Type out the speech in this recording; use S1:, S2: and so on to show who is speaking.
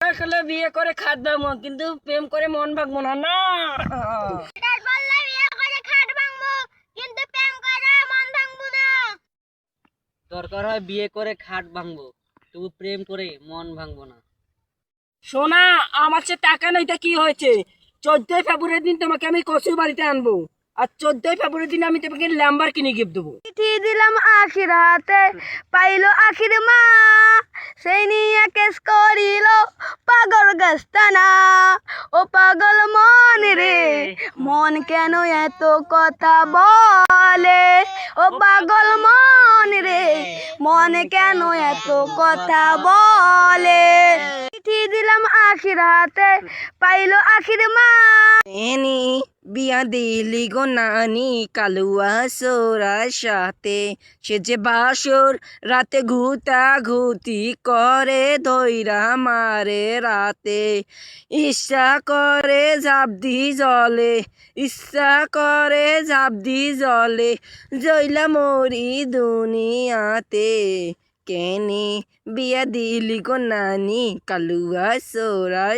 S1: আসলে বিয়ে করে খাট ভাঙবো, কিন্তু প্রেম করে মন ভাঙবো না। না,
S2: দরকার হয় বিয়ে করে খাট ভাঙবো, তবু প্রেম করে মন ভাঙবো না।
S1: সোনা, আমার সে টাকা নেই, তা কি হয়েছে? 14 ফেব্রুয়ারি দিন তোমাকে আমি কচুর বাড়িতে আনবো, আর 14 ফেব্রুয়ারি দিন আমি তোমাকে ল্যাম্বার কিনে গিফট দেবো।
S3: চিঠি দিলাম আখির হাতে, পাইলো আখির মা, সেই নিয়ে কেস করিল পাগল গাস্তানা। ও পাগল মন রে, মন কেন এত কথা বলে? ও পাগল মন রে, মন কেন এত কথা বলে? চিঠি দিলাম আখির হাতে, পাইলো আখির মা।
S1: এনি বিয়া দিলি গো নানি কালুয়া সোরার সাথে, সে যে বাসর রাতে ঘুতা ঘুতি করে ধৈরা মারে রাতে। ইচ্ছা করে ঝাঁপ দি জলে, ইচ্ছা করে ঝাঁপ দি জলে, জইলা মরি দুনিয়াতে। কেনি বিয়া দিলি গো নানি কালুয়া সোরার